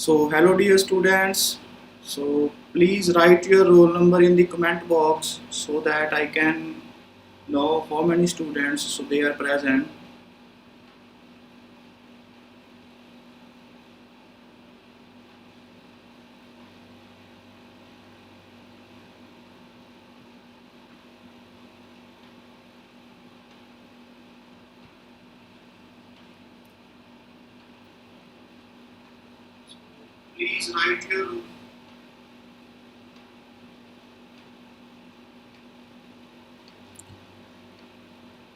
So hello dear students, so please write your roll number in the comment box so that I can know how many students so they are present. Please write your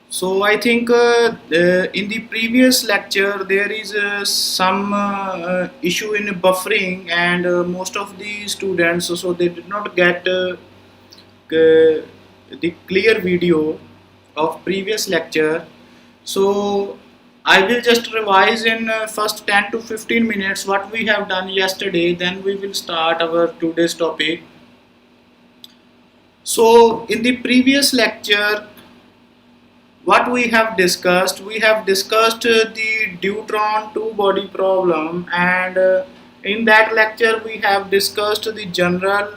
So I think in the previous lecture there is some issue in buffering and most of the students so they did not get the clear video of previous lecture. So I will just revise in first 10 to 15 minutes what we have done yesterday, then we will start our today's topic. So in the previous lecture what we have discussed the Deutron two body problem, and in that lecture we have discussed the general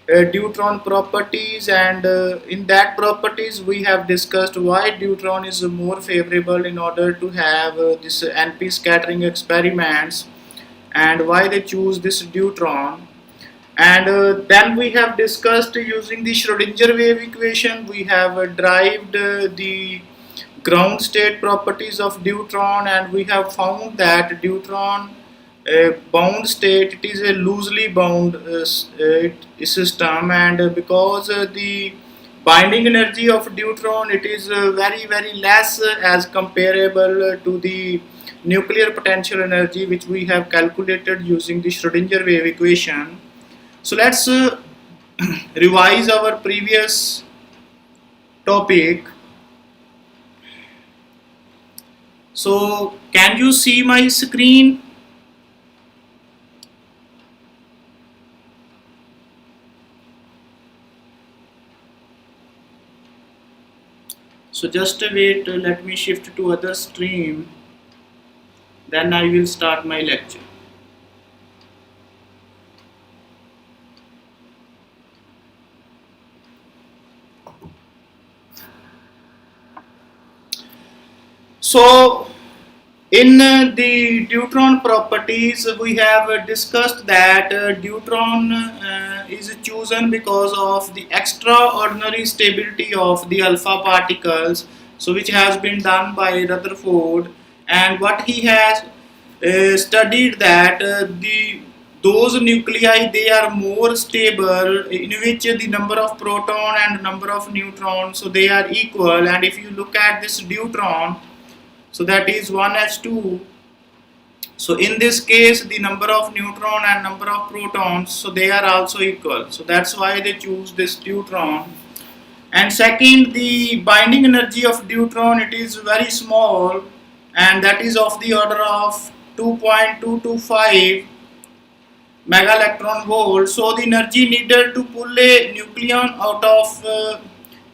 Deutron properties, and in that properties we have discussed why Deutron is more favorable in order to have this NP scattering experiments and why they choose this Deutron. And then we have discussed using the Schrodinger wave equation we have derived the ground state properties of Deutron, and we have found that Deutron bound state, it is a loosely bound system, and because the binding energy of Deutron, it is very less as comparable to the nuclear potential energy which we have calculated using the Schrodinger wave equation. So let's revise our previous topic. So can you see my screen? So just wait, let me shift to other stream, then I will start my lecture. So in the Deutron properties we have discussed that Deutron is chosen because of the extraordinary stability of the alpha particles, so which has been done by Rutherford, and what he has studied that the those nuclei, they are more stable in which the number of proton and number of neutrons, so they are equal. And if you look at this Deuteron, so that is 1s2. So in this case the number of neutron and number of protons, so they are also equal, so that's why they choose this Deuteron. And second, the binding energy of Deuteron, it is very small, and that is of the order of 2.225 mega electron volt. So the energy needed to pull a nucleon out of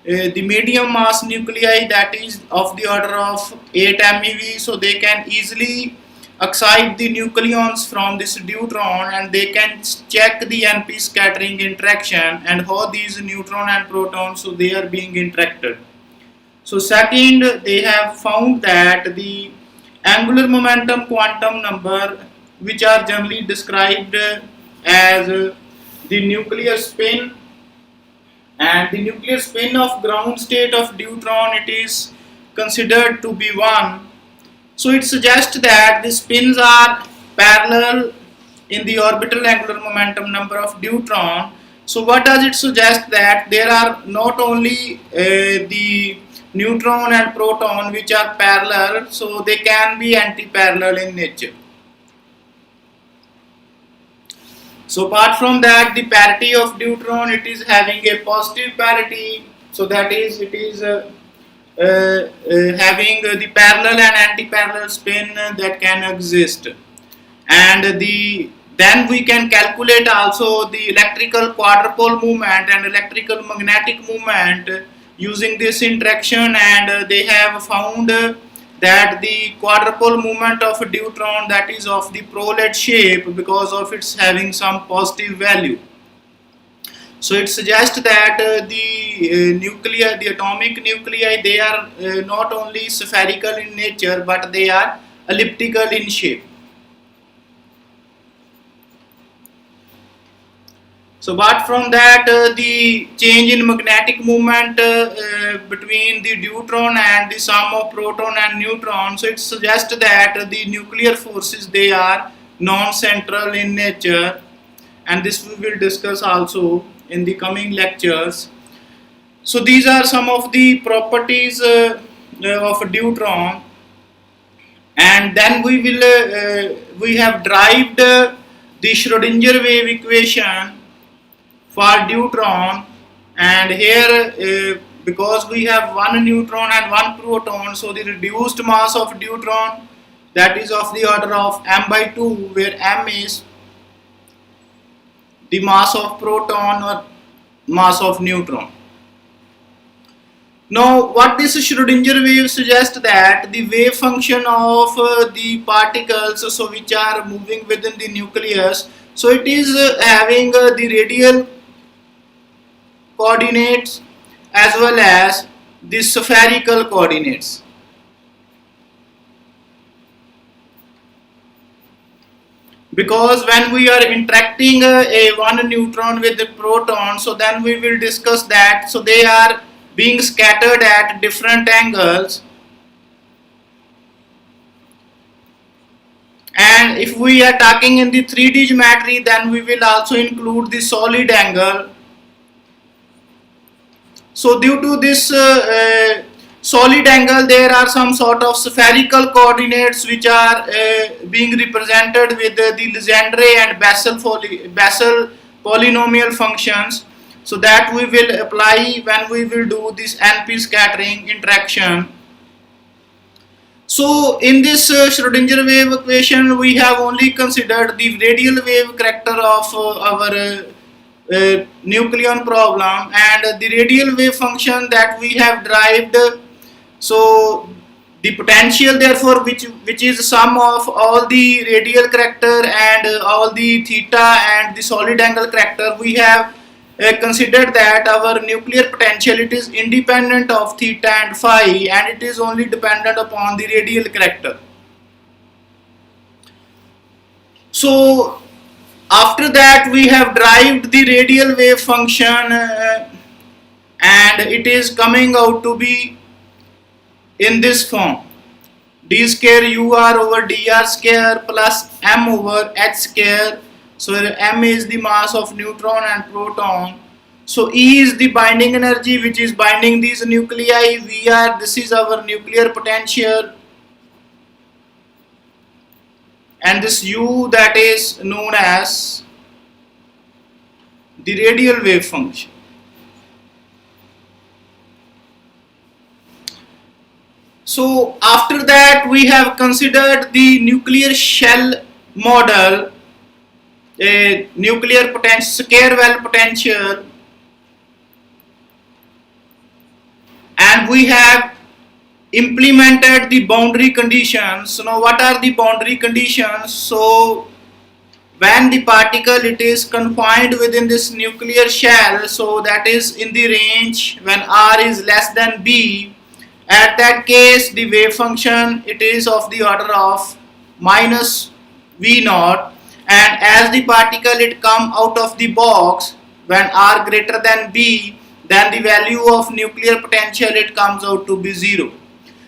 the medium mass nuclei, that is of the order of 8 MeV, so they can easily excite the nucleons from this Deuteron, and they can check the NP scattering interaction and how these neutron and protons, so they are being interacted. So second, they have found that the angular momentum quantum number, which are generally described as the nuclear spin, and the nuclear spin of ground state of Deuteron, it is considered to be 1. So it suggests that the spins are parallel in the orbital angular momentum number of Deuteron. So what does it suggest? That there are not only the neutron and proton which are parallel, so they can be anti-parallel in nature. So apart from that, the parity of Deuteron, it is having a positive parity, so that is it is having the parallel and anti-parallel spin that can exist. And then we can calculate also the electrical quadrupole movement and electrical magnetic movement using this interaction, and they have found that the quadrupole movement of a deuteron, that is of the prolet shape because of its having some positive value. So it suggests that the atomic nuclei, they are not only spherical in nature, but they are elliptical in shape. So apart from that, the change in magnetic movement between the deuteron and the sum of proton and neutron, so it suggests that the nuclear forces, they are non-central in nature, and this we will discuss also in the coming lectures. So these are some of the properties of a deuteron, and then we have derived the Schrodinger wave equation for deuteron, and here because we have one neutron and one proton, so the reduced mass of deuteron, that is of the order of m by 2, where m is the mass of proton or mass of neutron. Now what this Schrodinger wave suggests, that the wave function of the particles, so which are moving within the nucleus, so it is having the radial coordinates as well as the spherical coordinates. Because when we are interacting a one neutron with the proton, so then we will discuss that, so they are being scattered at different angles, and if we are talking in the 3D geometry, then we will also include the solid angle. So due to this solid angle, there are some sort of spherical coordinates which are being represented with the Legendre and Bessel polynomial functions, so that we will apply when we will do this NP scattering interaction. So in this Schrodinger wave equation, we have only considered the radial wave character of our nucleon problem, and the radial wave function that we have derived, so the potential therefore which is sum of all the radial character and all the theta and the solid angle character, we have considered that our nuclear potential, it is independent of theta and phi, and it is only dependent upon the radial character. So after that, we have derived the radial wave function, and it is coming out to be in this form: d square ur over dr square plus m over h square. So m is the mass of neutron and proton. So E is the binding energy which is binding these nuclei. This is our nuclear potential, and this U, that is known as the radial wave function. So after that, we have considered the nuclear shell model, a nuclear potential, square well potential, and we have implemented the boundary conditions. So now what are the boundary conditions? So when the particle, it is confined within this nuclear shell, so that is in the range when r is less than b, at that case the wave function, it is of the order of minus v naught, and as the particle, it come out of the box when r greater than b, then the value of nuclear potential, it comes out to be 0.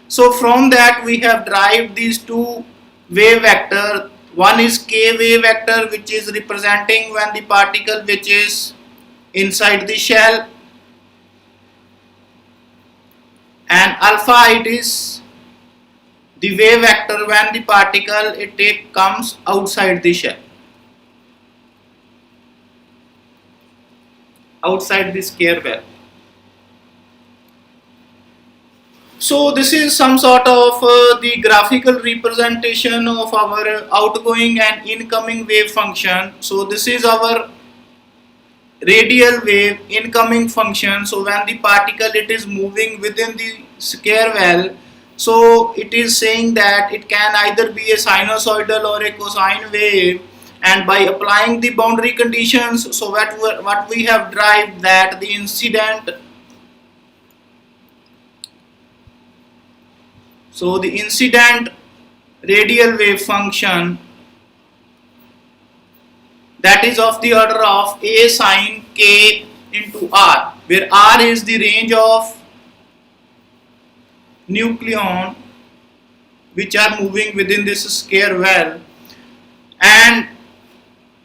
So from that we have derived these two wave vector. One is k wave vector, which is representing when the particle which is inside the shell, and alpha, it is the wave vector when the particle, it comes outside the shell, outside the square well. So this is some sort of the graphical representation of our outgoing and incoming wave function. So this is our radial wave incoming function. So when the particle, it is moving within the square well, So it is saying that it can either be a sinusoidal or a cosine wave, and by applying the boundary conditions, so what we have derived that the incident, so the incident radial wave function, that is of the order of a sine k into r, where r is the range of nucleon which are moving within this square well. And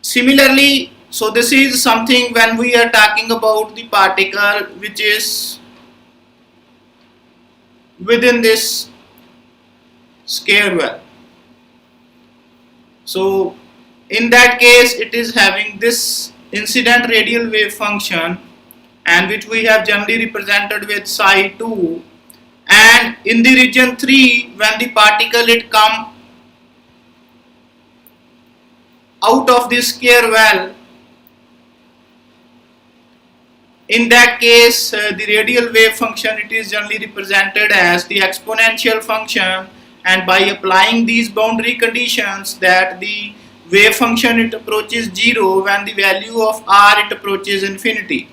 similarly, so this is something when we are talking about the particle which is within this square well. So in that case it is having this incident radial wave function, and which we have generally represented with psi 2. And in the region 3, when the particle it come out of this square well, in that case the radial wave function it is generally represented as the exponential function, and by applying these boundary conditions that the wave function it approaches 0 when the value of r it approaches infinity.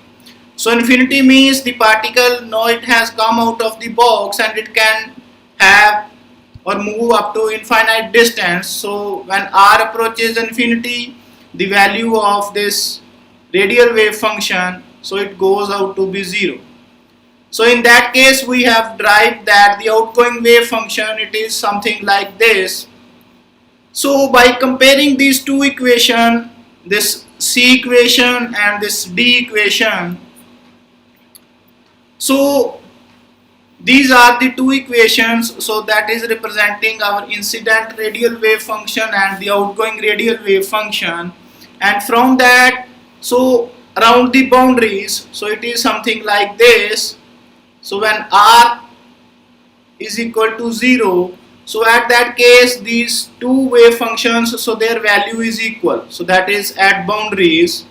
So infinity means the particle now it has come out of the box and it can have or move up to infinite distance. So when r approaches infinity, the value of this radial wave function, so it goes out to be 0. So in that case we have derived that the outgoing wave function it is something like this. So by comparing these two equations, this C equation and this D equation, so these are the two equations, so that is representing our incident radial wave function and the outgoing radial wave function. And from that, so around the boundaries, so it is something like this. So when r is equal to 0, so at that case these two wave functions, so their value is equal, so that is at boundaries.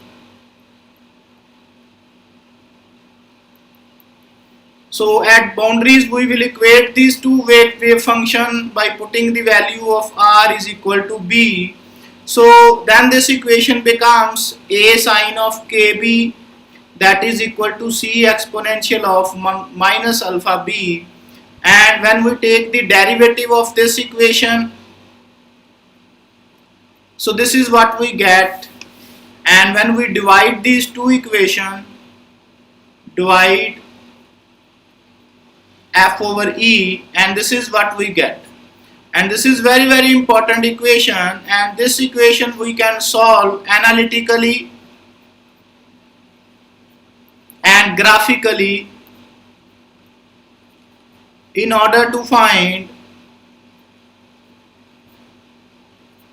So at boundaries we will equate these two wave function by putting the value of r is equal to b. So then this equation becomes a sine of kb, that is equal to c exponential of minus alpha b. And when we take the derivative of this equation, so this is what we get. And when we divide these two equations, divide f over e, and this is what we get. And this is very important equation, and this equation we can solve analytically and graphically in order to find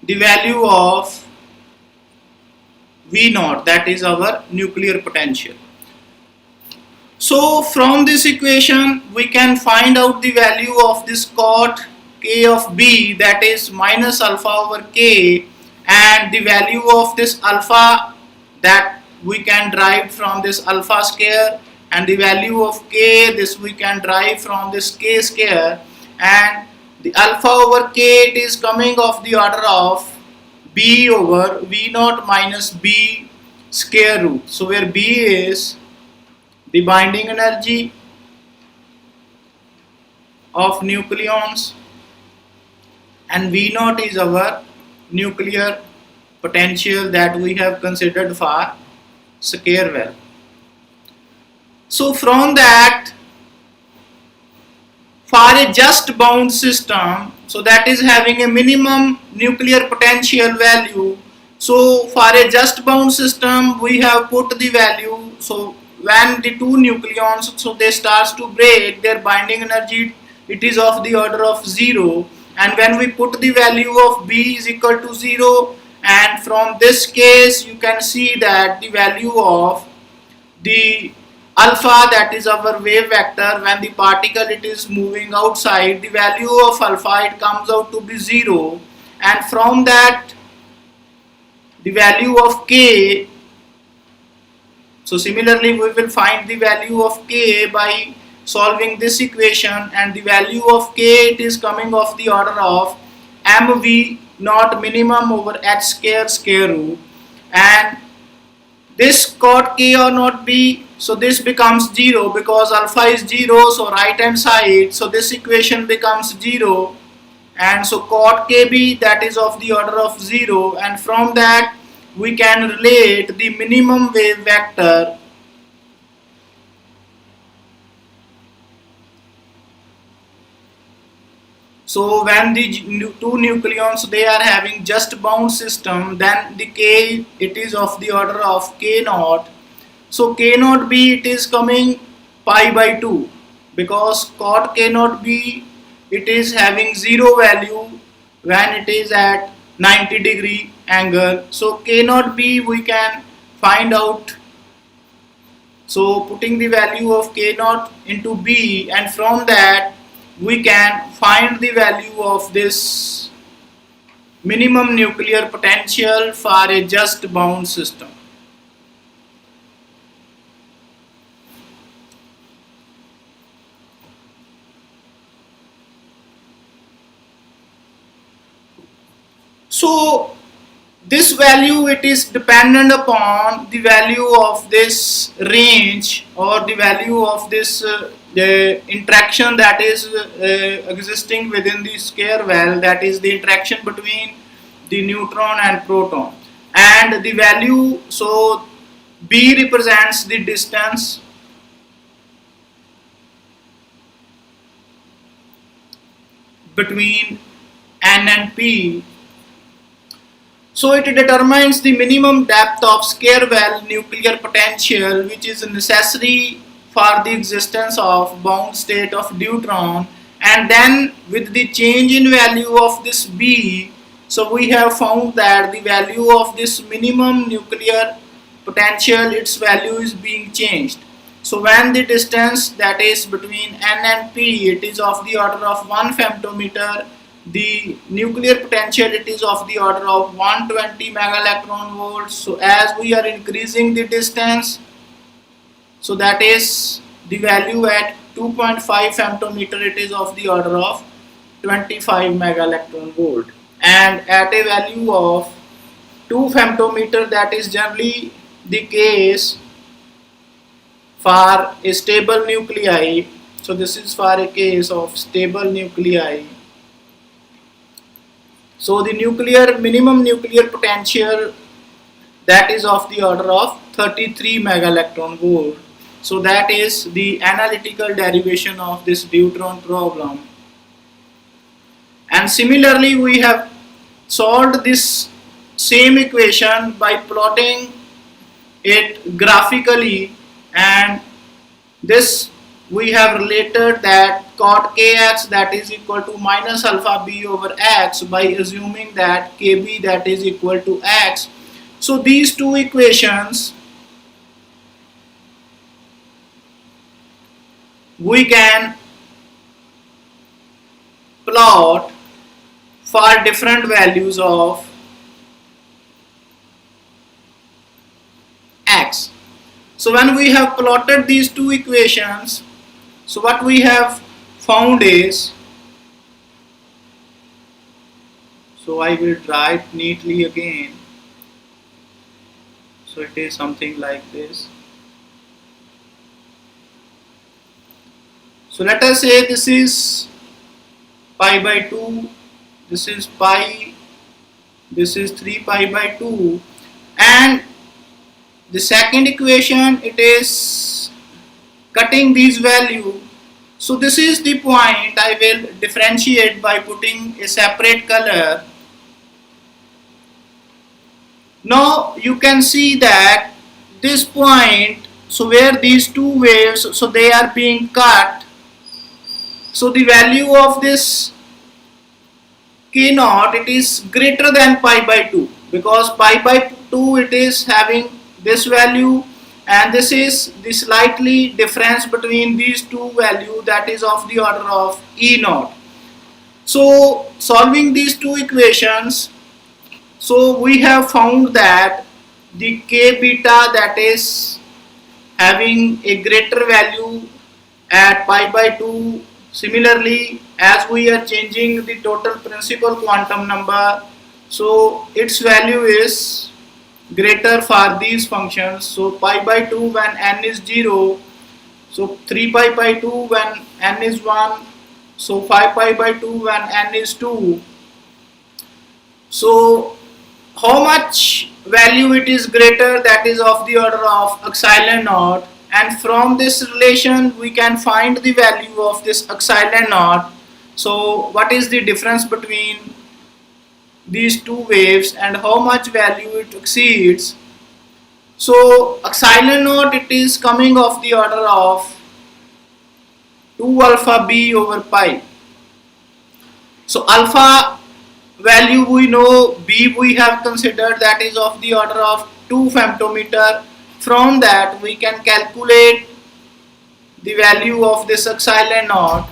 the value of V naught, that is our nuclear potential. So from this equation we can find out the value of this cot k of b, that is minus alpha over k, and the value of this alpha that we can derive from this alpha square, and the value of k, this we can derive from this k square, and the alpha over k it is coming of the order of b over v naught minus b square root. So where b is the binding energy of nucleons and V naught is our nuclear potential that we have considered for square well. So from that, for a just bound system, so that is having a minimum nuclear potential value, so for a just bound system we have put the value, so when the two nucleons, so they starts to break, their binding energy it is of the order of 0, and when we put the value of b is equal to 0, and from this case you can see that the value of the alpha, that is our wave vector, when the particle it is moving outside, the value of alpha it comes out to be 0, and from that the value of k, so similarly we will find the value of k by solving this equation, and the value of k, it is coming of the order of mv naught minimum over h square root, and this cot k or not b, so this becomes 0 because alpha is 0, so right hand side, so this equation becomes 0, and so cot kb, that is of the order of 0, and from that we can relate the minimum wave vector. So when the two nucleons, they are having just bound system, then the k, it is of the order of k naught. So k naught b, it is coming pi by 2, because cot k naught b, it is having 0 value when it is at 90-degree angle. So k naught b we can find out. So putting the value of k naught into b, and from that we can find the value of this minimum nuclear potential for a just bound system. So this value, it is dependent upon the value of this range, or the value of this the interaction that is existing within the square well, that is the interaction between the neutron and proton, and the value, so b represents the distance between n and p. So it determines the minimum depth of square well nuclear potential, which is necessary for the existence of bound state of Deutron, and then with the change in value of this b, so we have found that the value of this minimum nuclear potential, its value is being changed. So when the distance that is between n and p, it is of the order of 1 femtometer, the nuclear potential, it is of the order of 120 mega electron volts. So as we are increasing the distance, so that is the value at 2.5 femtometer, it is of the order of 25 mega electron volt, and at a value of 2 femtometer, that is generally the case for a stable nuclei. So this is for a case of stable nuclei. So the minimum nuclear potential, that is of the order of 33 mega electron volt. So that is the analytical derivation of this Deutron problem. And similarly, we have solved this same equation by plotting it graphically, and this we have related that cot kx, that is equal to minus alpha b over x, by assuming that kb, that is equal to x. So these two equations we can plot for different values of x. So when we have plotted these two equations, so what we have found is, so I will draw it neatly again. So it is something like this. So let us say this is pi by 2, this is pi, this is 3 pi by 2, and the second equation, it is cutting these value. So this is the point I will differentiate by putting a separate color. Now you can see that this point, so where these two waves, so they are being cut, so the value of this k naught, it is greater than pi by 2, because pi by 2 it is having this value, and this is the slightly difference between these two values, that is of the order of E naught. So solving these two equations, so we have found that the k beta, that is having a greater value at pi by 2. Similarly, as we are changing the total principal quantum number, so its value is greater for these functions. So pi by 2 when n is 0, so 3 pi by 2 when n is 1, so 5 pi by 2 when n is 2. So how much value it is greater, that is of the order of epsilon naught, and from this relation we can find the value of this epsilon naught. So what is the difference between these two waves and how much value it exceeds? So epsilon naught, it is coming of the order of 2 alpha b over pi. So alpha value we know, b we have considered, that is of the order of 2 femtometer. From that we can calculate the value of this epsilon naught,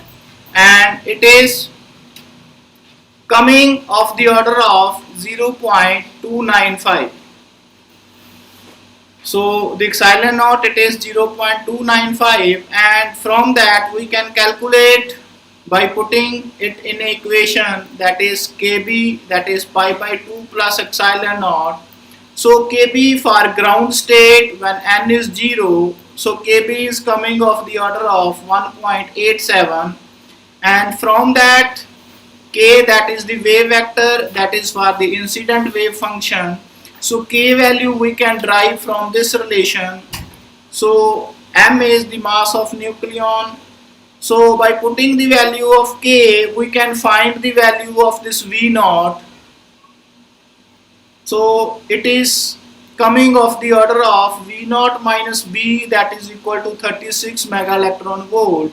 and it is coming of the order of 0.295. So the epsilon naught, it is 0.295, and from that we can calculate by putting it in an equation, that is kb, that is pi by 2 plus epsilon naught. So kb for ground state when n is 0, so kb is coming of the order of 1.87, and from that k, that is the wave vector, that is for the incident wave function. So k value we can derive from this relation. So m is the mass of nucleon. So by putting the value of k, we can find the value of this V naught. So it is coming of the order of V naught minus B, that is equal to 36 mega electron volt,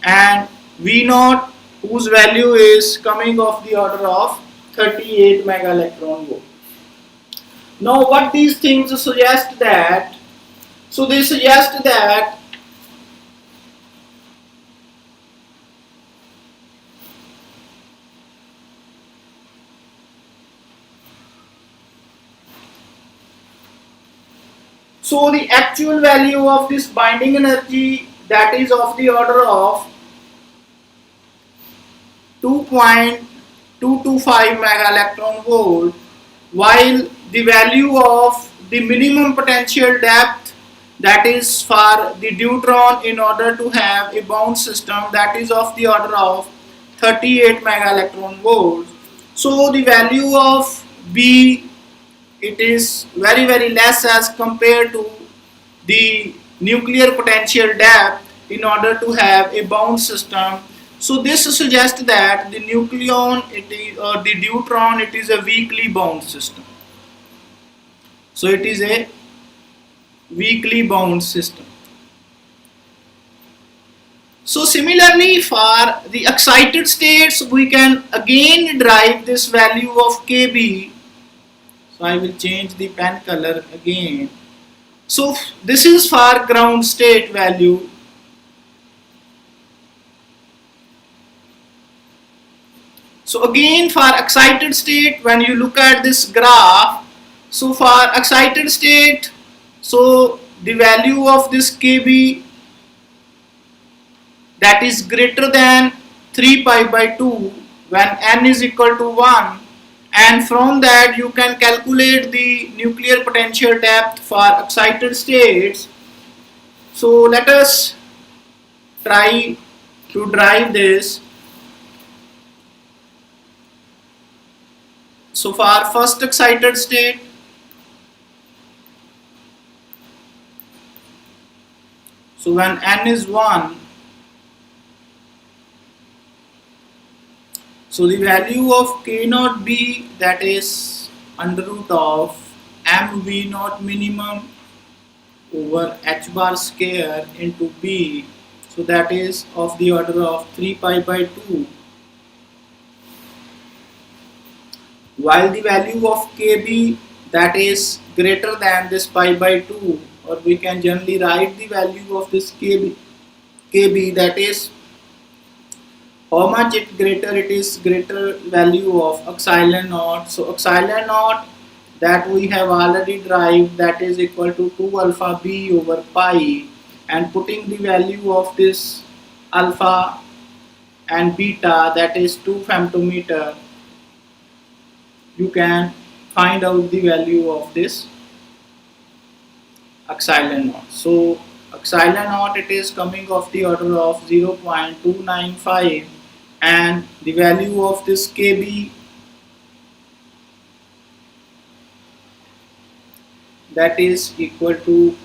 and V naught whose value is coming of the order of 38 mega electron volt. Now what these things suggest that, so they suggest that so the actual value of this binding energy, that is of the order of 2.225 mega electron volt, while the value of the minimum potential depth, that is for the Deutron in order to have a bound system, that is of the order of 38 mega electron volts. So the value of B, it is very less as compared to the nuclear potential depth in order to have a bound system. So this suggests that the nucleon, it is, or the Deutron, it is a weakly bound system. So it is a weakly bound system. So similarly for the excited states, we can again derive this value of kb. So I will change the pen color again. So this is for ground state value. So again for excited state, when you look at this graph, so for excited state, so the value of this kb, that is greater than 3 pi by 2 when n is equal to 1, and from that you can calculate the nuclear potential depth for excited states. So let us try to derive this. So for first excited state, so when n is 1, so the value of k naught b, that is under root of m v naught minimum over h bar square into b, so that is of the order of 3 pi by 2, while the value of kb, that is greater than this pi by 2, or we can generally write the value of this kb, that is how much it greater, it is greater value of epsilon naught. So epsilon naught, that we have already derived, that is equal to 2 alpha b over pi, and putting the value of this alpha and beta, that is 2 femtometer, you can find out the value of this epsilon naught. So epsilon naught, it is coming of the order of 0.295, and the value of this kb, that is equal to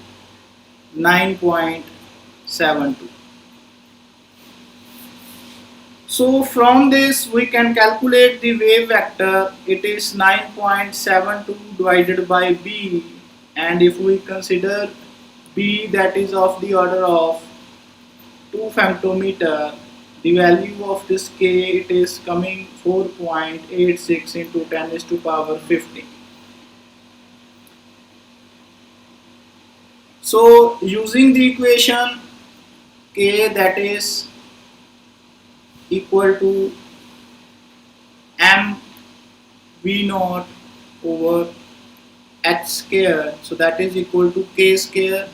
9.72. So from this we can calculate the wave vector. It is 9.72 divided by b, and if we consider b, that is of the order of 2 femtometer, the value of this k, it is coming 4.86 into 10 is to power 15. So using the equation k, that is equal to m v naught over h square, so that is equal to k square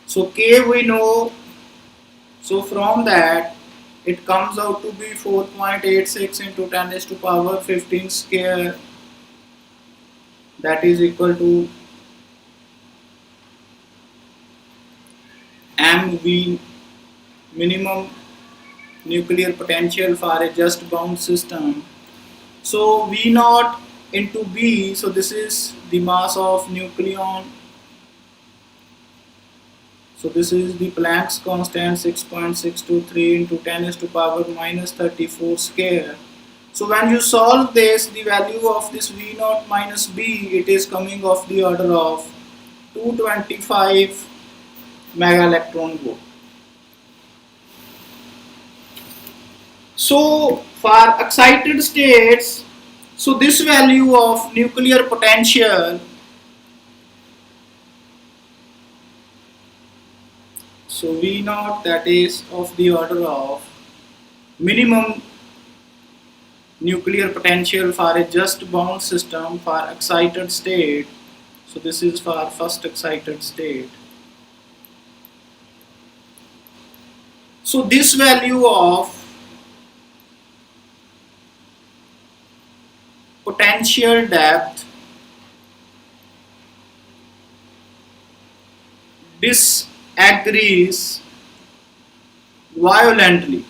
so k we know, so from that it comes out to be 4.86 into 10 is to power 15 square, that is equal to mv minimum nuclear potential for a just bound system. So v naught into b, so this is the mass of nucleon, so this is the Planck's constant 6.623 into 10 is to power minus 34 square. So when you solve this, the value of this v naught minus b, it is coming of the order of 225 mega electron volt. So for excited states, so this value of nuclear potential, so v naught, that is of the order of minimum nuclear potential for a just bound system for excited state, so this is for first excited state. So this value of potential depth disagrees violently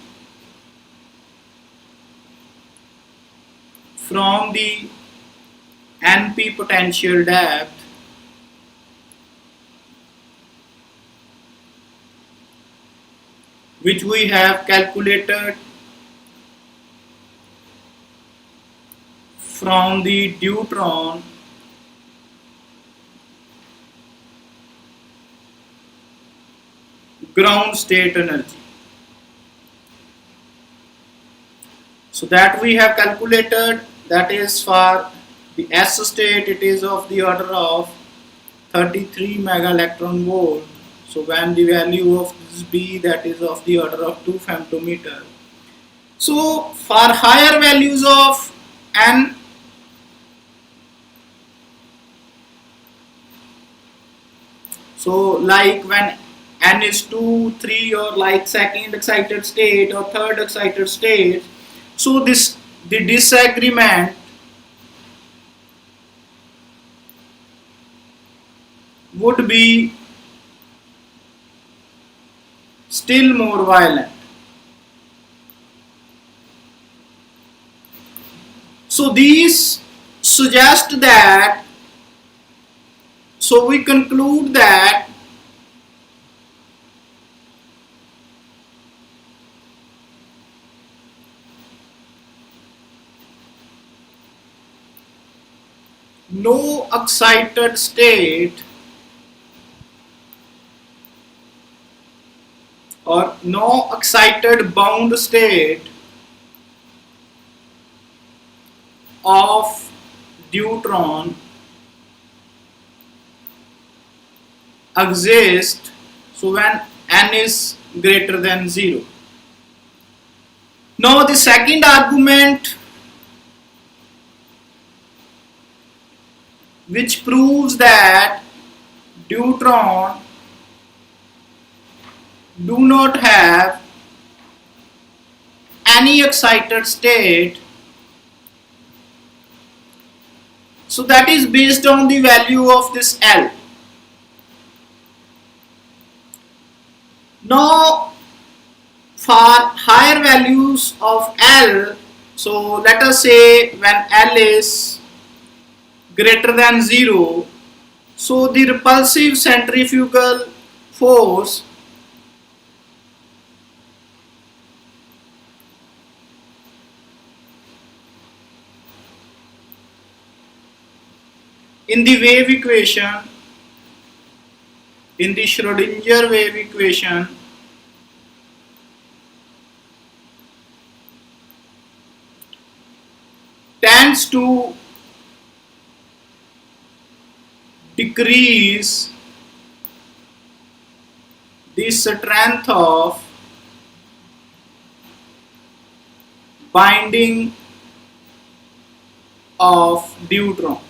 from the NP potential depth which we have calculated from the Deutron ground state energy. So that we have calculated, that is for the S state, it is of the order of 33 mega electron volt. So when the value of this B, that is of the order of 2 femtometer. So for higher values of N, so like when N is 2, 3, or like second excited state or third excited state, so the disagreement would be still more violent. So these suggest that, so we conclude that no excited state or no excited bound state of Deutron exists, so when N is greater than 0. Now the second argument which proves that deuteron do not have any excited state. So that is based on the value of this L. Now for higher values of L, so let us say when L is greater than 0, so the repulsive centrifugal force in the wave equation, in the Schrodinger wave equation, tends to decrease the strength of binding of deuteron.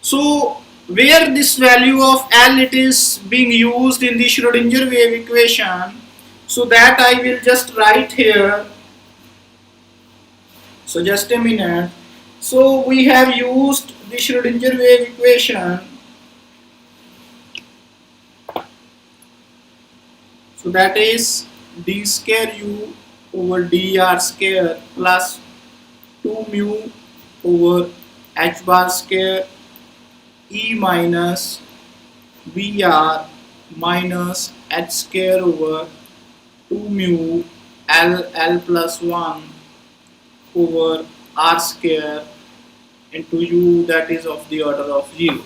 So where this value of L it is being used in the Schrodinger wave equation, so that I will just write here. So just a minute. So we have used the Schrodinger wave equation. So that is d square u over dr square plus 2 mu over h bar square E minus Vr minus h square over 2 mu L plus 1 over r square into u, that is of the order of 0.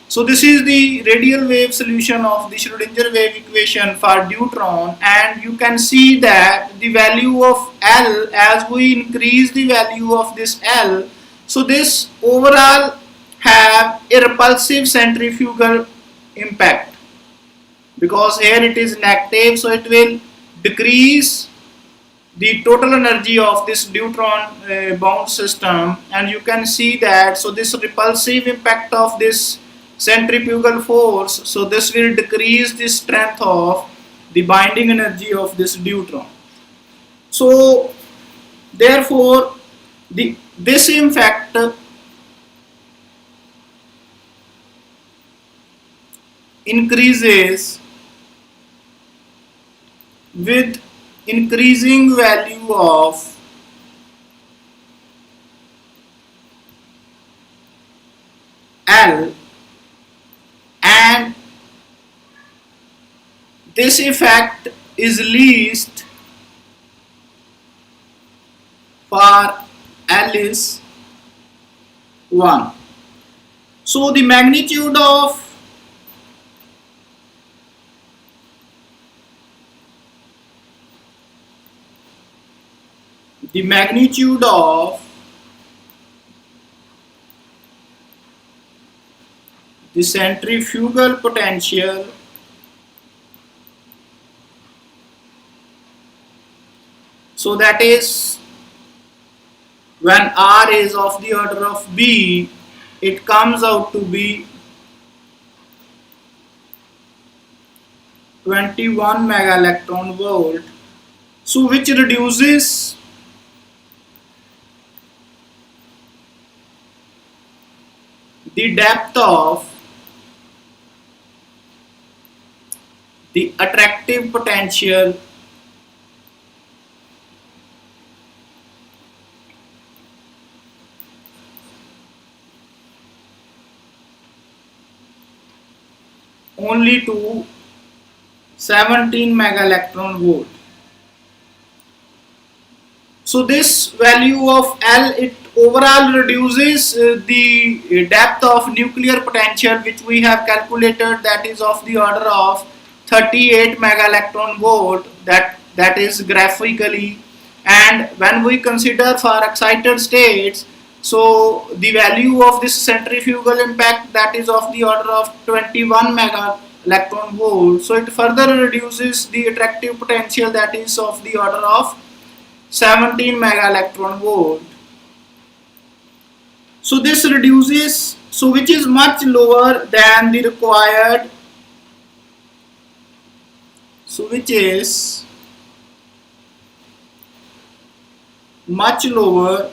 So this is the radial wave solution of the Schrodinger wave equation for deuteron, and you can see that the value of L, as we increase the value of this L, so this overall have a repulsive centrifugal impact, because here it is negative, so it will decrease the total energy of this deuteron bound system, and you can see that so this repulsive impact of this centrifugal force, so this will decrease the strength of the binding energy of this deuteron. So therefore this impact increases with increasing value of L, and this effect is least for L is 1. So the magnitude of the centrifugal potential so that is when R is of the order of B, it comes out to be 21 mega electron volt, so which reduces the depth of the attractive potential only to 17 mega electron volt. So this value of L, it overall reduces the depth of nuclear potential, which we have calculated, that is of the order of 38 mega electron volt, that is graphically. And when we consider for excited states, so the value of this centrifugal impact, that is of the order of 21 mega electron volt, so it further reduces the attractive potential, that is of the order of 17 mega electron volt. So this reduces, so which is much lower than the required, so which is much lower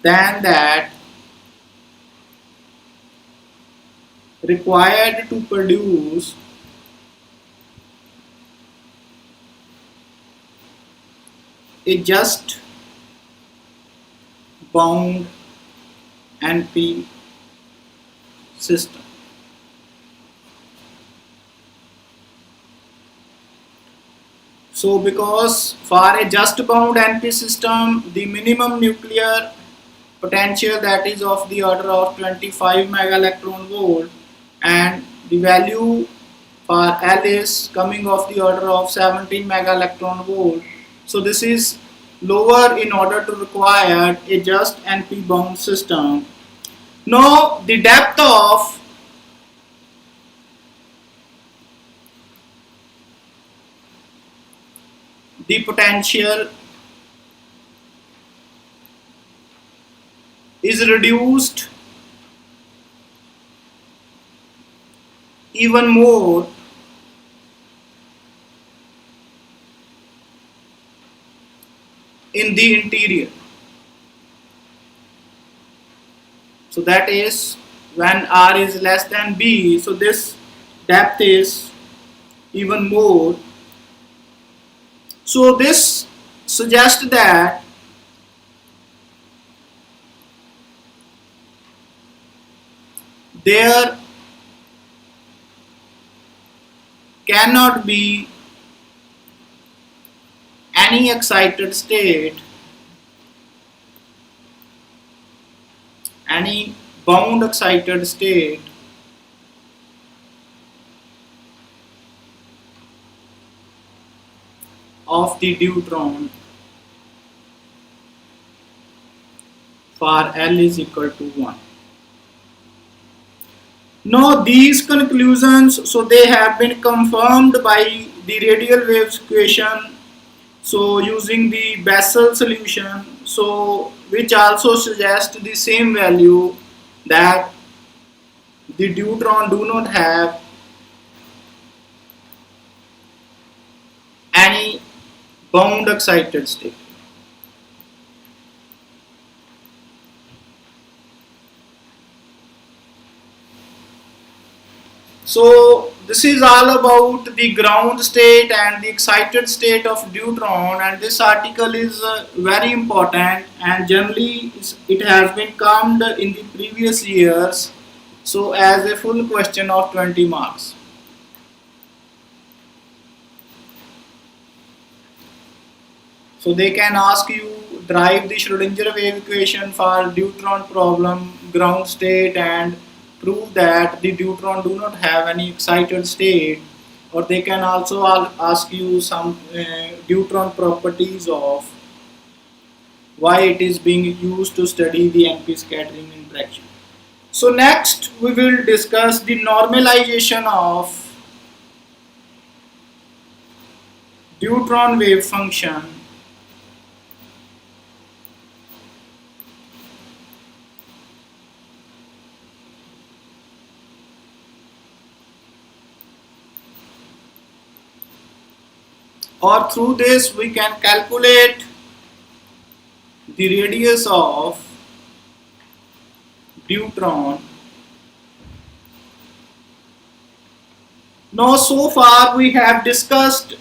than that required to produce a just bound NP system. So because for a just bound NP system, the minimum nuclear potential, that is of the order of 25 mega electron volt, and the value for L is coming of the order of 17 mega electron volt. So this is lower in order to require a just NP bound system. Now the depth of the potential is reduced even more in the interior. So that is when R is less than B, so this depth is even more. So this suggests that there cannot be any excited state, any bound excited state of the deuteron for L is equal to 1. Now these conclusions, so they have been confirmed by the radial waves equation, so using the Bessel solution, so which also suggests the same value, that the deuteron do not have any bound excited state. So this is all about the ground state and the excited state of deuteron, and this article is very important, and generally it has been comed in the previous years, so as a full question of 20 marks. So they can ask you derive the Schrodinger wave equation for deuteron problem, ground state, and prove that the deuteron do not have any excited state, or they can also ask you some deuteron properties of why it is being used to study the NP scattering interaction. So next we will discuss the normalization of deuteron wave function. Or through this we can calculate the radius of deuteron. Now so far we have discussed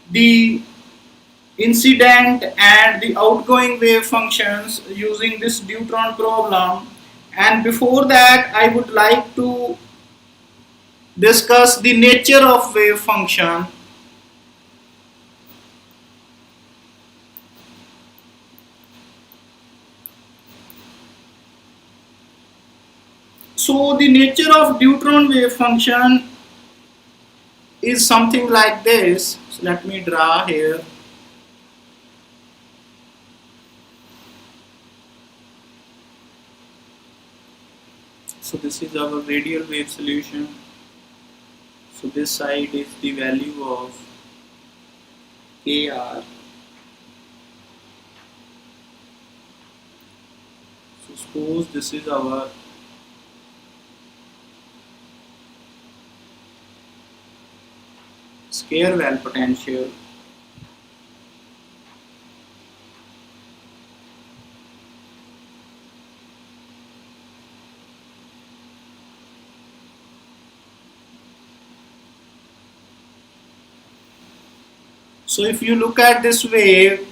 the incident and the outgoing wave functions using this deuteron problem, and before that I would like to discuss the nature of wave function. So the nature of deuteron wave function is something like this. So let me draw here. So this is our radial wave solution. So this side is the value of Kr. So suppose this is our square well potential. So if you look at this wave,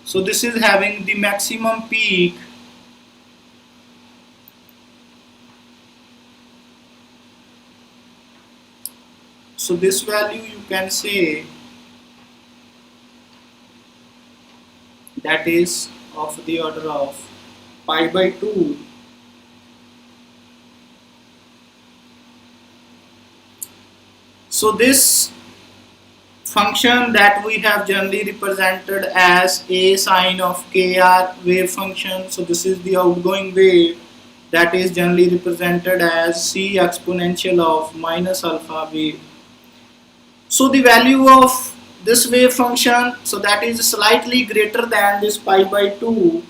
so this is having the maximum peak. So this value you can say that is of the order of pi by 2. So this function that we have generally represented as a sine of kr wave function. So this is the outgoing wave that is generally represented as c exponential of minus alpha wave. So the value of this wave function, so that is slightly greater than this pi by 2.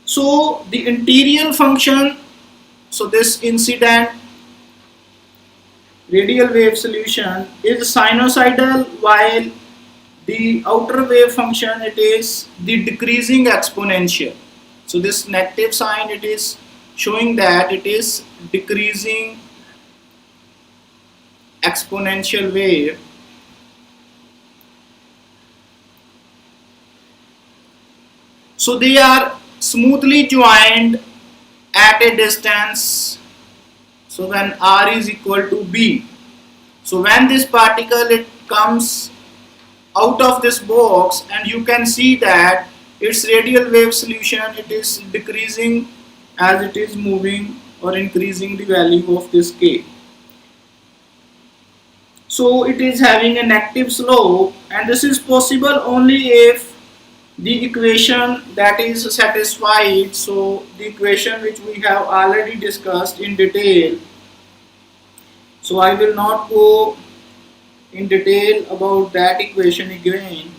So the interior function, so this incident radial wave solution is sinusoidal, while the outer wave function, it is the decreasing exponential. So this negative sign, it is showing that it is decreasing exponential wave. So they are smoothly joined at a distance, so when r is equal to b. So when this particle it comes out of this box, and you can see that its radial wave solution, it is decreasing as it is moving or increasing the value of this k. So it is having a negative slope, and this is possible only if the equation that is satisfied. So the equation which we have already discussed in detail, so I will not go in detail about that equation again.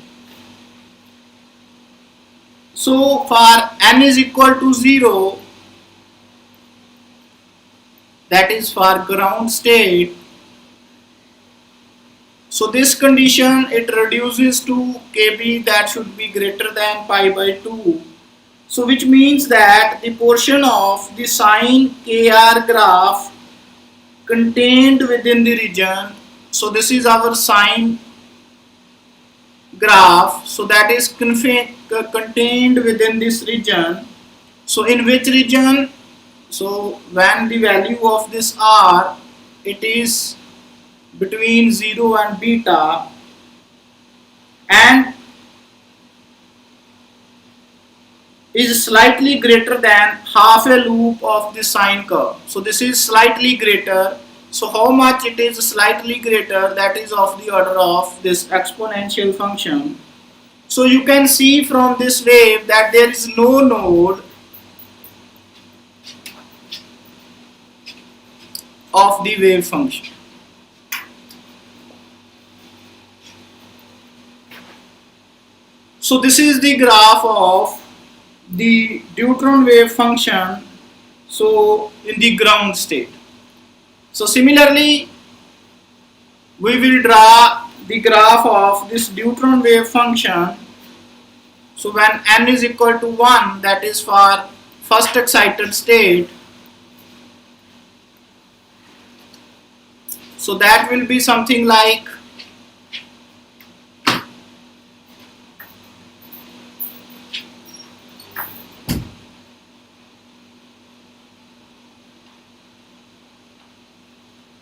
So for n is equal to 0, that is for ground state, so this condition it reduces to kb that should be greater than pi by 2. So which means that the portion of the sine kr graph contained within the region, so this is our sine graph, so that is contained within this region. So in which region? So when the value of this r, it is between 0 and beta, and is slightly greater than half a loop of the sine curve. So this is slightly greater. So how much it is slightly greater? That is of the order of this exponential function. So you can see from this wave that there is no node of the wave function. So this is the graph of the Deutron wave function, so in the ground state. So similarly, we will draw the graph of this Deutron wave function. So when n is equal to 1, that is for first excited state, so that will be something like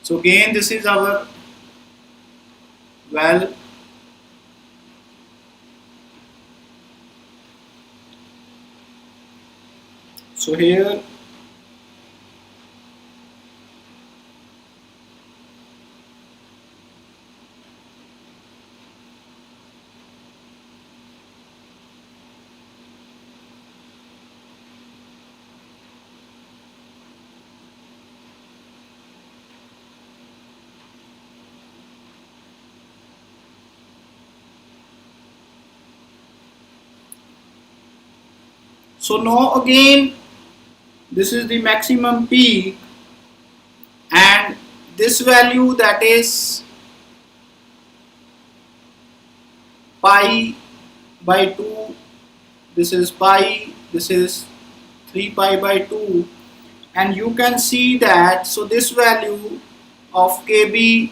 so again this is our well. So here So now again this is the maximum peak, and this value, that is pi by 2, this is pi, this is 3 pi by 2, and you can see that so this value of kb,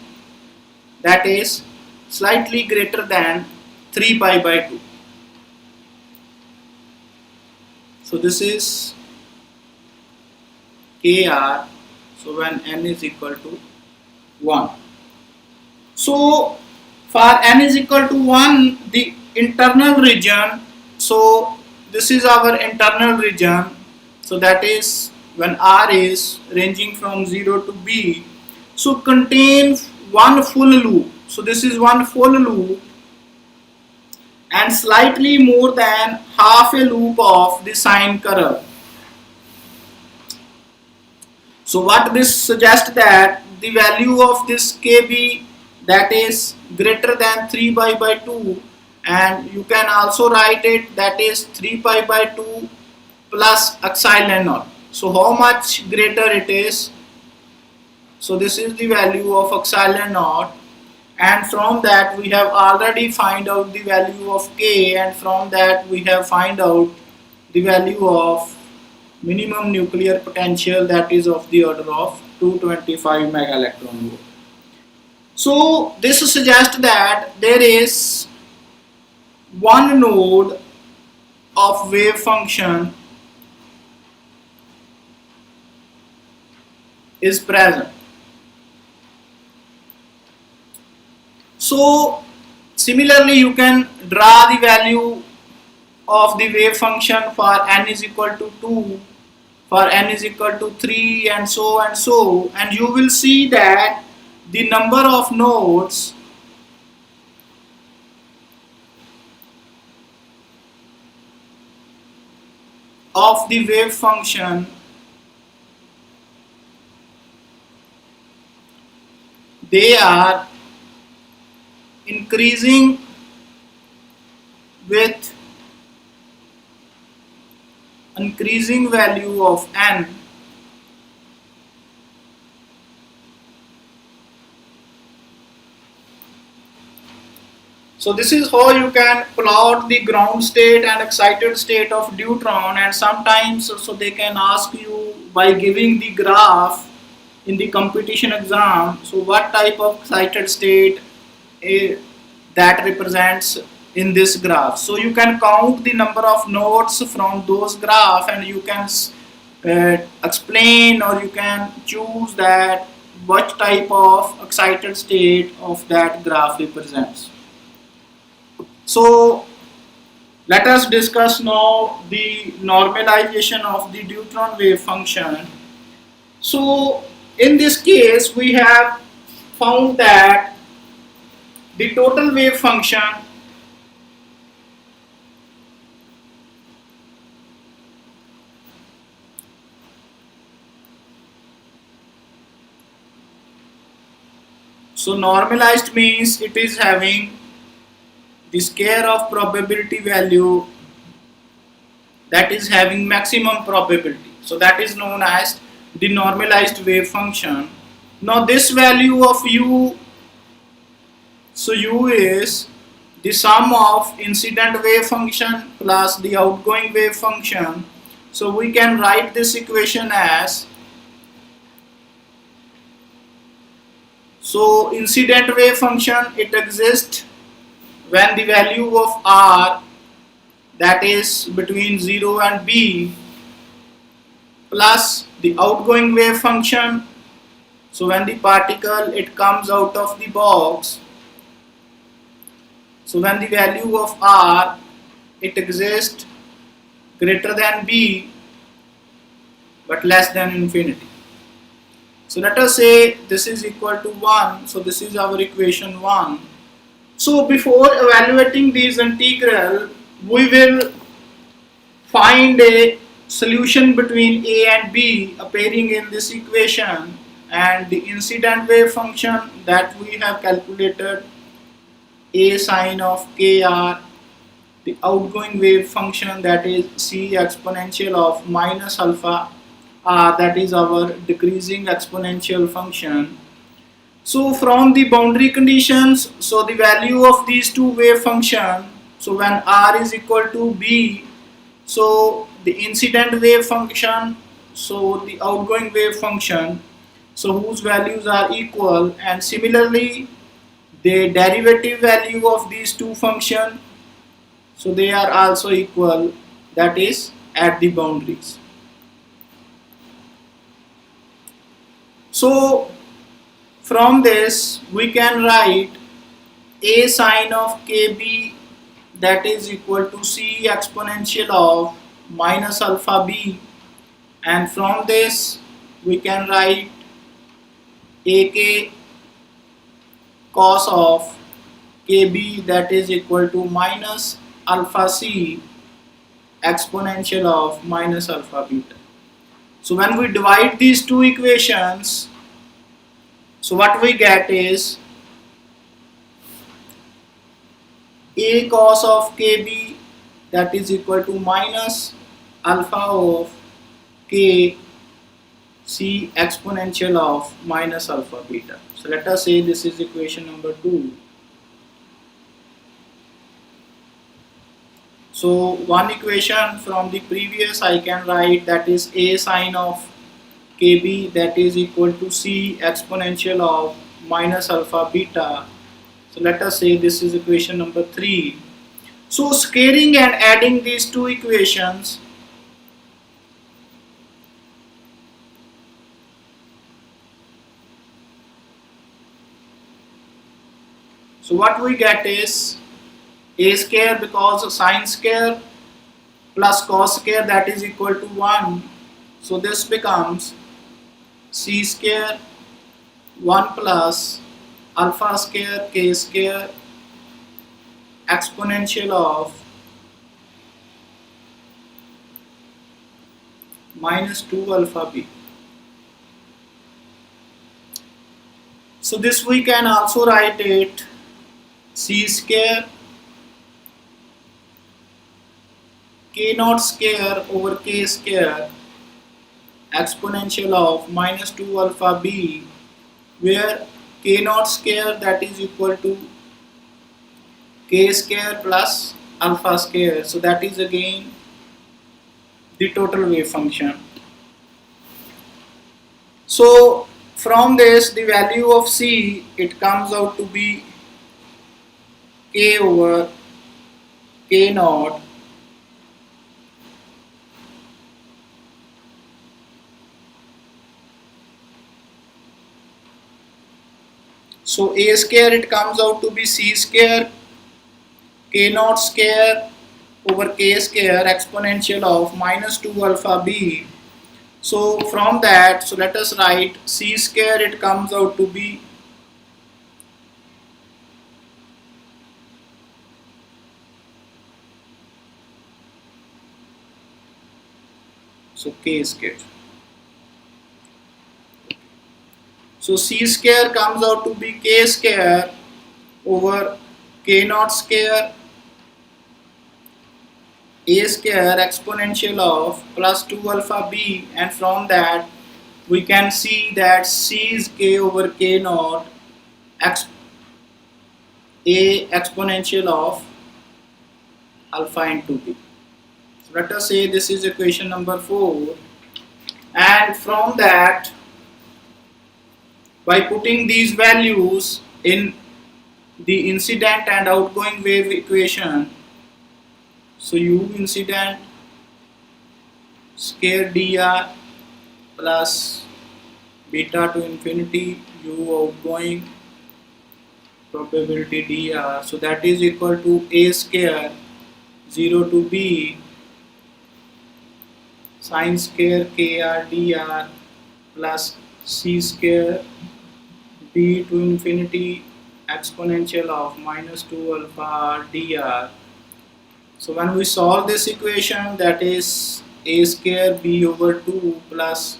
that is slightly greater than 3 pi by 2. So this is kr, so when n is equal to 1. So for n is equal to 1, the internal region, so this is our internal region, so that is when r is ranging from 0 to b, so contains one full loop. So this is one full loop and slightly more than half a loop of the sine curve. So what this suggests, that the value of this kb, that is greater than 3 pi by 2, and you can also write it, that is 3 pi by 2 plus epsilon naught. So how much greater it is? So this is the value of epsilon naught, and from that we have already find out the value of k, and from that we have find out the value of minimum nuclear potential, that is of the order of 225 mega electron volt. So this suggests that there is one node of wave function is present. So similarly you can draw the value of the wave function for n is equal to 2, for n is equal to 3, and so and so, and you will see that the number of nodes of the wave function, they are increasing with increasing value of n. So this is how you can plot the ground state and excited state of Deutron, and sometimes so they can ask you by giving the graph in the competition exam, so what type of excited state that represents in this graph. So you can count the number of nodes from those graph, and you can explain, or you can choose that what type of excited state of that graph represents. So let us discuss now the normalization of the Deutron wave function. So in this case we have found that the total wave function so normalized means it is having the square of probability value that is having maximum probability. So that is known as the normalized wave function. Now this value of u, so u is the sum of incident wave function plus the outgoing wave function. So we can write this equation as, so incident wave function, it exists when the value of r, that is between 0 and b, plus the outgoing wave function, so when the particle it comes out of the box, so when the value of r it exists greater than b but less than infinity. So let us say this is equal to 1, so this is our equation 1. So before evaluating these integral, we will find a solution between a and b appearing in this equation, and the incident wave function that we have calculated, a sine of kr the outgoing wave function, that is c exponential of minus alpha r, that is our decreasing exponential function. So from the boundary conditions, so the value of these two wave function, so when r is equal to b, so the incident wave function, so the outgoing wave function, so whose values are equal, and similarly the derivative value of these two functions, so they are also equal, that is at the boundaries. So from this we can write a sine of kb, that is equal to c exponential of minus alpha b, and from this we can write ak cos of kb, that is equal to minus alpha c exponential of minus alpha beta. So when we divide these two equations, so what we get is a cos of kb, that is equal to minus alpha of k c exponential of minus alpha beta. So let us say this is equation number 2. So one equation from the previous I can write, that is a sine of kb, that is equal to c exponential of minus alpha beta. So let us say this is equation number 3. So squaring and adding these two equations, so what we get is a square, because sine square plus cos square, that is equal to 1. So this becomes c square 1 plus alpha square k square exponential of minus 2 alpha b. So this we can also write it c square k naught square over k square exponential of minus 2 alpha b, where k naught square, that is equal to k square plus alpha square, so that is again the total wave function. So from this the value of c, it comes out to be k over k naught so a square, it comes out to be c square k naught square over k square exponential of minus 2 alpha b. So from that, so let us write c square, it comes out to be so k square. So c square comes out to be k square over k naught square a square exponential of plus 2 alpha b, and from that we can see that c is k over k naught x a exponential of alpha into b. So let us say this is equation number 4, and from that, by putting these values in the incident and outgoing wave equation, so u incident square dr plus beta to infinity u outgoing probability dr, so that is equal to a square 0 to b sine square kr dr plus c square b to infinity exponential of minus 2 alpha dr. So when we solve this equation, that is a square b over 2 plus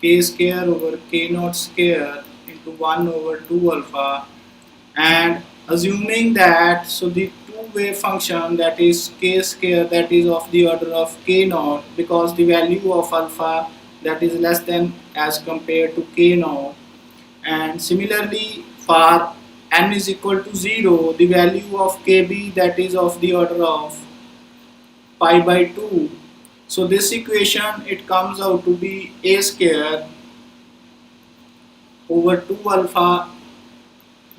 k square over k naught square into 1 over 2 alpha, and assuming that so the two-wave function, that is k square, that is of the order of k naught, because the value of alpha that is less than as compared to k naught, and similarly for n is equal to 0, the value of kb that is of the order of pi by 2. So this equation, it comes out to be a square over 2 alpha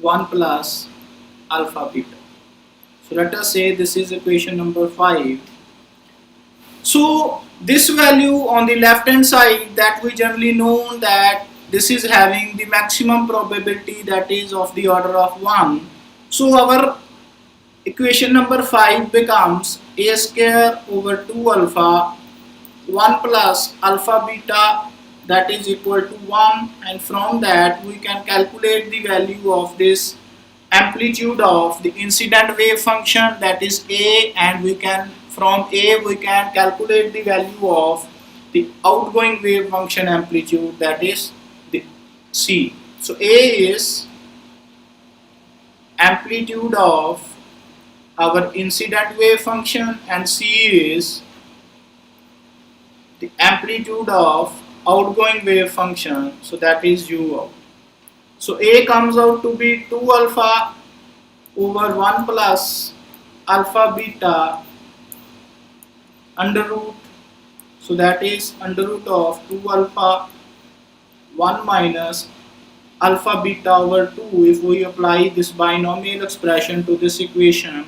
1 plus alpha beta. So let us say this is equation number 5. So this value on the left hand side, that we generally know that this is having the maximum probability that is of the order of 1. So our equation number 5 becomes a square over 2 alpha 1 plus alpha beta that is equal to 1, and from that we can calculate the value of this amplitude of the incident wave function, that is a, and we can from a we can calculate the value of the outgoing wave function amplitude, that is the c. So a is amplitude of our incident wave function and c is the amplitude of outgoing wave function, so that is u out. So a comes out to be 2 alpha over 1 plus alpha beta under root, so that is under root of 2 alpha 1 minus alpha beta over 2 if we apply this binomial expression to this equation,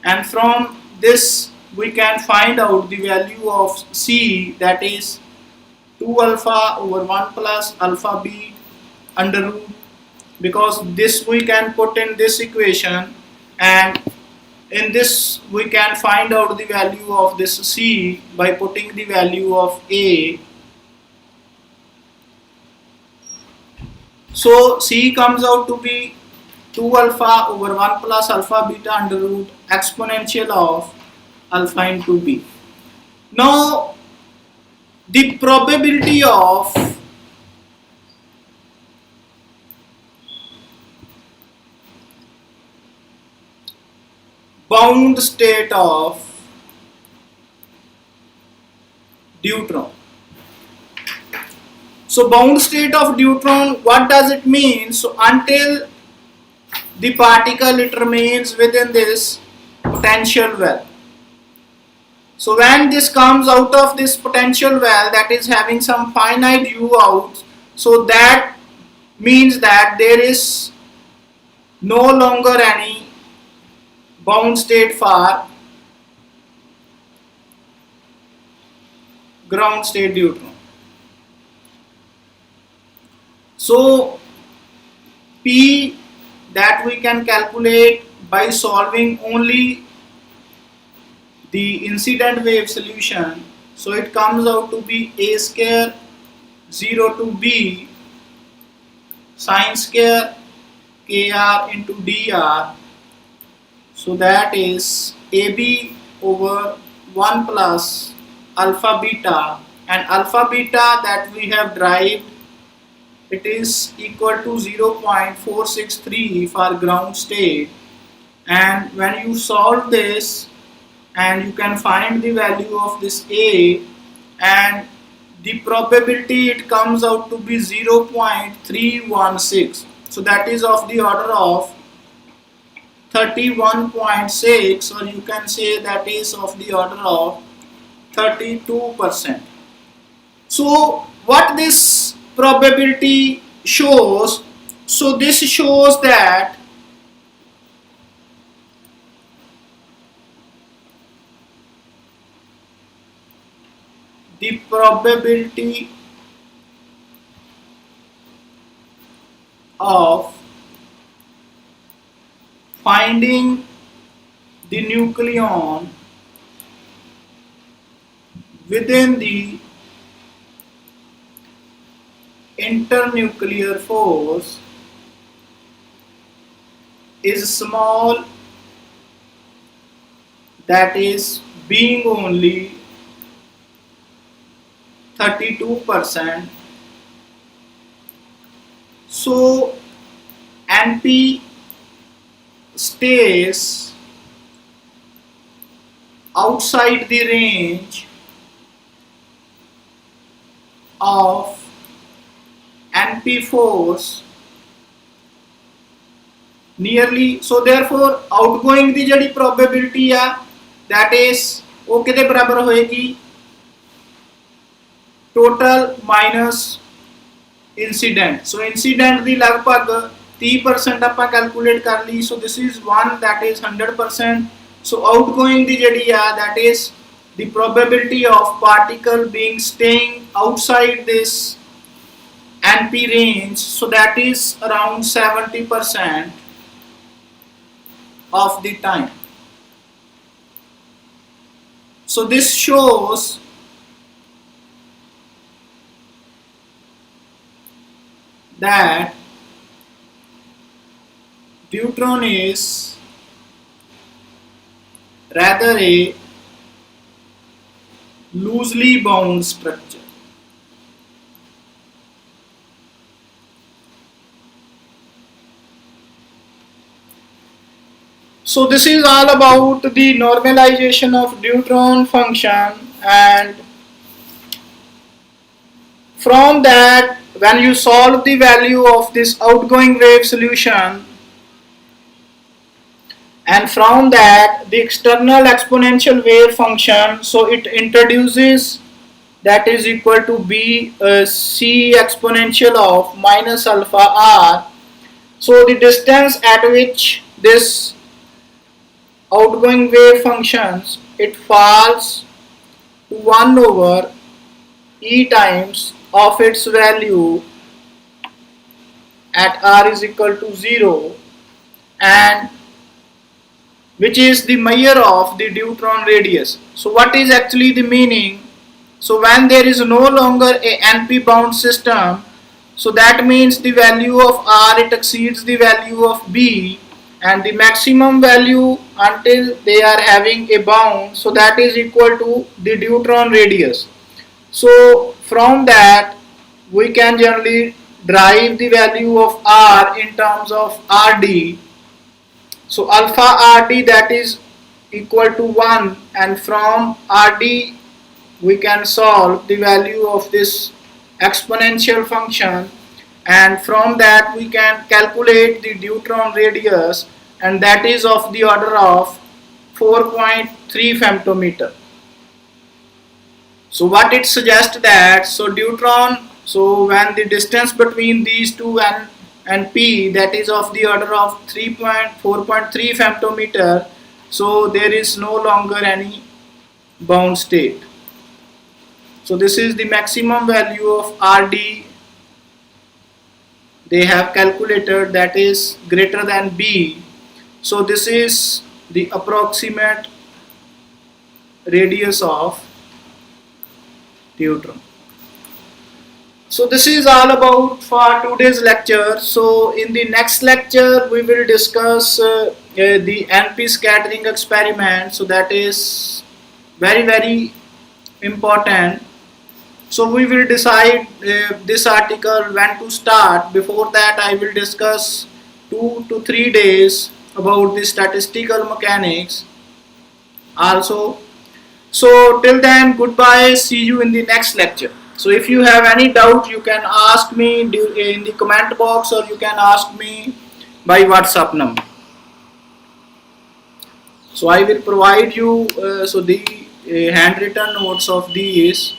and from this we can find out the value of c, that is 2 alpha over 1 plus alpha b under root, because this we can put in this equation, and in this we can find out the value of this c by putting the value of a. So c comes out to be 2 alpha over 1 plus alpha beta under root exponential of alpha into b. Now the probability of bound state of Deutron. So bound state of Deutron, what does it mean? So until the particle it remains within this potential well. So when this comes out of this potential well, that is having some finite u out, so that means that there is no longer any bound state for ground state Deutron. So P that we can calculate by solving only the incident wave solution, so it comes out to be a square 0 to b sine square kr into dr, so that is ab over 1 plus alpha beta, and alpha beta that we have derived, it is equal to 0.463 for ground state, and when you solve this and you can find the value of this a, and the probability it comes out to be 0.316, so that is of the order of 31.6, or you can say that is of the order of 32%. So what this probability shows, so this shows that the probability of finding the nucleon within the internuclear force is small, that is being only 32%. So NP stays outside the range of NP force nearly, so therefore outgoing ਦੀ ਜਿਹੜੀ probability ਆ that is ਉਹ ਕਿਹਦੇ ਬਰਾਬਰ ਹੋਏਗੀ total minus incident, so incident ਦੀ ਲਗਭਗ 30% ਆਪਾਂ calculate ਕਰ ਲਈ, so this is one that is 100%, so outgoing ਦੀ ਜਿਹੜੀ ਆ that is the probability of particle being staying outside this NP range, so that is around 70% of the time. So this shows that Deutron is rather a loosely bound structure. So this is all about the normalization of Deutron function, and from that when you solve the value of this outgoing wave solution, and from that the external exponential wave function, so it introduces that is equal to b c exponential of minus alpha r, so the distance at which this outgoing wave functions, it falls to 1 over e times of its value at r is equal to 0, and which is the measure of the Deutron radius. So what is actually the meaning? So when there is no longer a NP bound system, so that means the value of r, it exceeds the value of b, and the maximum value until they are having a bound, so that is equal to the Deutron radius. So from that we can generally derive the value of r in terms of rd, so alpha rd that is equal to 1, and from rd we can solve the value of this exponential function, and from that we can calculate the Deutron radius, and that is of the order of 4.3 femtometer. So what it suggests that, so Deutron, so when the distance between these two and p, that is of the order of 4.3 femtometer, so there is no longer any bound state. So this is the maximum value of rd they have calculated, that is greater than b. So this is the approximate radius of Deutron. So this is all about for today's lecture. So in the next lecture we will discuss the NP scattering experiment, so that is very important. So we will decide this article when to start. Before that I will discuss 2 to 3 days about the statistical mechanics also. So till then, goodbye, see you in the next lecture. So if you have any doubt, you can ask me in the comment box, or you can ask me by WhatsApp number. So I will provide you the handwritten notes of these.